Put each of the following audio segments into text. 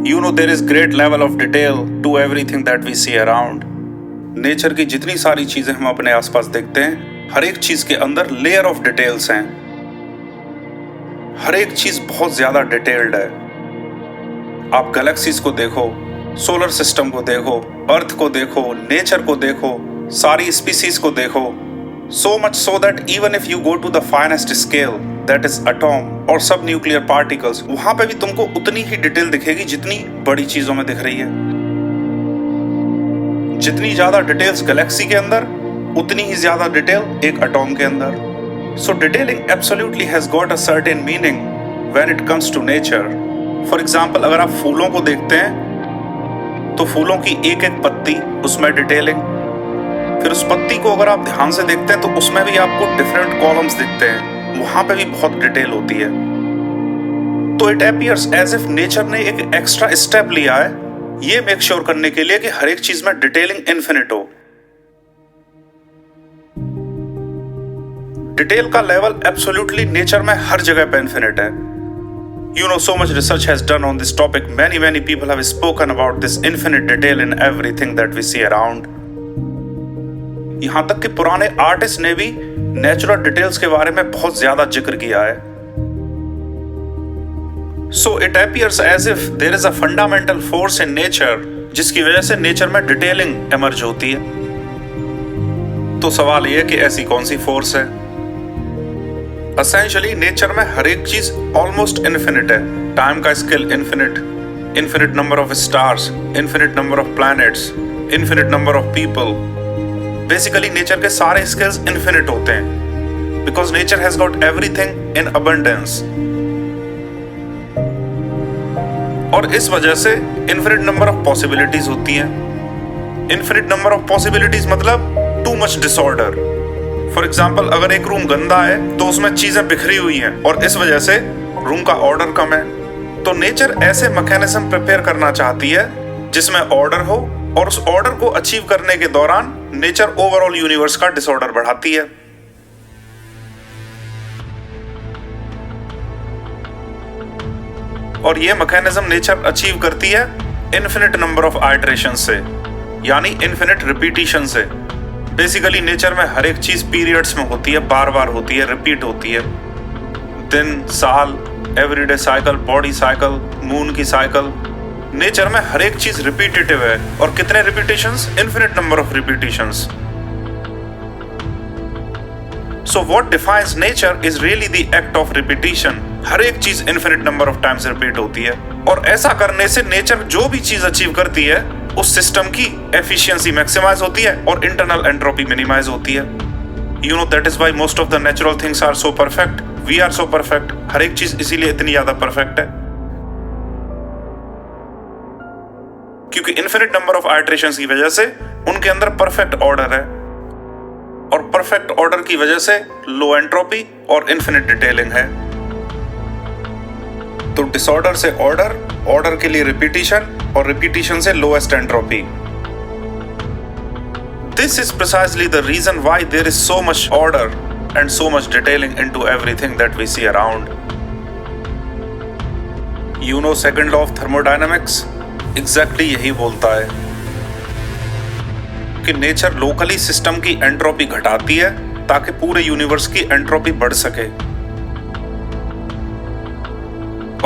You know there is great level of detail to everything that we see around. Nature की जितनी सारी चीजें हम अपने आसपास देखते हैं, हर एक चीज के अंदर लेयर ऑफ डिटेल्स हैं। हर एक चीज बहुत ज्यादा डिटेल्ड है। आप गैलेक्सीज को देखो, सोलर सिस्टम को देखो, अर्थ को देखो, नेचर को देखो, सारी स्पीसीज को देखो, so much so that even if you go to the finest scale, that is atom और सब न्यूक्लियर पार्टिकल्स, वहां पे भी तुमको उतनी ही डिटेल दिखेगी जितनी बड़ी चीजों में दिख रही है। जितनी ज्यादा डिटेल्स गैलेक्सी के अंदर, उतनी ही ज्यादा डिटेल एक एटॉम के अंदर। So detailing absolutely has got a certain meaning when it comes to nature. For example, अगर आप फूलों को देखते हैं तो फूलों की एक एक पत्ती, उसमें डिटेलिंग। फिर उस पत्ती को अगर आप ध्यान से देखते हैं तो उसमें भी आपको डिफरेंट कॉलम्स दिखते हैं, वहां पे भी बहुत डिटेल होती है। तो it appears as if nature ने एक एक्स्ट्रा स्टेप लिया है ये मेक श्योर करने के लिए कि हर एक चीज में डिटेलिंग इन्फिनिट हो। डिटेल का लेवल एब्सोल्युटली नेचर में हर जगह पे इन्फिनिट है। You know, so much research has done on this topic. Many people have spoken about this infinite detail in everything that we see around. यहां तक कि पुराने आर्टिस्ट ने भी नेचुरल डिटेल्स के बारे में बहुत ज्यादा जिक्र किया है। So it appears as if there is a fundamental force in nature जिसकी वजह से नेचर में डिटेलिंग एमर्ज होती है। तो सवाल यह कि ऐसी कौन सी फोर्स है? Essentially नेचर में हर एक चीज ऑलमोस्ट इन्फिनिट है। टाइम का scale infinite, infinite number of stars, infinite number of planets, infinite number of people. Basically nature के सारे स्केल्स इन्फिनिट होते हैं because nature has got everything in abundance. और इस वजह से इन्फिनिट नंबर ऑफ पॉसिबिलिटीज होती हैं। इन्फिनिट नंबर ऑफ पॉसिबिलिटीज मतलब too much disorder. For example, अगर एक रूम गंदा है तो उसमें चीजें बिखरी हुई हैं और इस वजह से रूम का ऑर्डर कम है। तो नेचर ऐसे मैकेनिज्म प्रिपेयर करना चाहती है जिसमें ऑर्डर हो और उस ऑर्डर को अचीव करने के दौरान नेचर ओवरऑल यूनिवर्स का डिसऑर्डर बढ़ाती है। और ये मैकेनिज्म नेचर अचीव करती है इन्फिनिट नंबर ऑफ आइटरेशन से, यानी इन्फिनिट रिपीटिशन से। बेसिकली नेचर में हर एक चीज पीरियड्स में होती है, बार बार होती है, रिपीट होती है। दिन, साल, everyday cycle, body cycle, moon की साइकिल। नेचर में हर एक चीज रिपीटेटिव है। और कितने repetitions? Infinite number of repetitions. So what defines nature is really the act of repetition. हर एक चीज infinite number of times repeat होती है और ऐसा करने से नेचर जो भी चीज अचीव करती है उस सिस्टम की एफिशिएंसी मैक्सिमाइज होती है और इंटरनल एंट्रोपी मिनिमाइज होती है। You know that is why most of the natural things are so perfect. We are so perfect. हर एक चीज इसीलिए इतनी ज्यादा परफेक्ट है क्योंकि इन्फिनिट नंबर ऑफ आइटरेशंस की वजह से उनके अंदर परफेक्ट ऑर्डर है और परफेक्ट ऑर्डर की वजह से लो एंट्रोपी और इन्फिनिट डिटेलिंग है। तो डिसऑर्डर से ऑर्डर, ऑर्डर के लिए रिपीटिशन और रिपीटिशन से lowest entropy. This is precisely the reason why there is so much order and so much detailing into everything that we see around. You know second law of thermodynamics? Exactly यही बोलता है कि nature locally system की entropy घटाती है ताकि पूरे universe की entropy बढ़ सके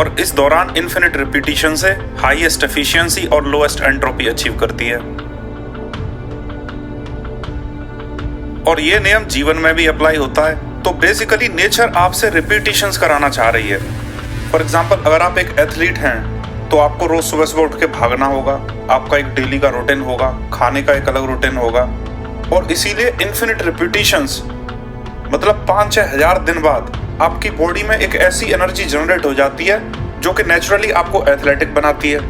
और इस दौरान इन्फिनिट रिपीटिशन से हाईएस्ट एफिशिएंसी और लोएस्ट एंट्रोपी अचीव करती है। और ये नियम जीवन में भी अप्लाई होता है। तो बेसिकली नेचर आपसे रिपीटिशंस कराना चाह रही है। फॉर एग्जांपल, अगर आप एक एथलीट हैं तो आपको रोज सुबह सुबह उठ के भागना होगा, आपका एक डेली का रूटीन होगा, खाने का एक अलग रूटीन होगा और इसीलिए इन्फिनिट रिपीटिशंस मतलब 5-6 हजार दिन बाद आपकी बॉडी में एक ऐसी एनर्जी जनरेट हो जाती है जो कि नेचुरली आपको एथलेटिक बनाती है।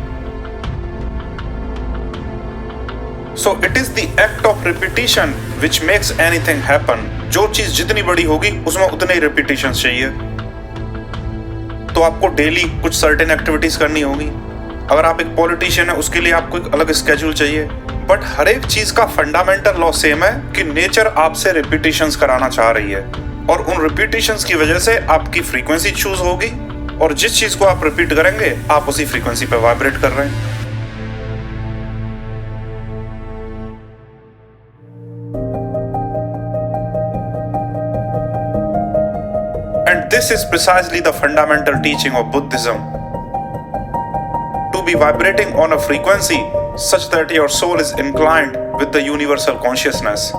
So it is the act of repetition which makes anything happen. जो चीज जितनी बड़ी होगी उसमें उतने ही रिपीटिशन चाहिए। तो आपको डेली कुछ सर्टेन एक्टिविटीज करनी होगी। अगर आप एक पॉलिटिशियन है उसके लिए आपको एक अलग स्केड्यूल चाहिए। बट हर एक चीज का फंडामेंटल लॉ सेम है कि नेचर आपसे रिपीटिशंस कराना चाह रही है और उन रिपीटिशंस की वजह से आपकी फ्रीक्वेंसी चूज होगी और जिस चीज को आप रिपीट करेंगे आप उसी फ्रीक्वेंसी पे वाइब्रेट कर रहे हैं। And this is precisely the fundamental teaching of Buddhism. To be vibrating on a frequency such that your soul is inclined with the universal consciousness.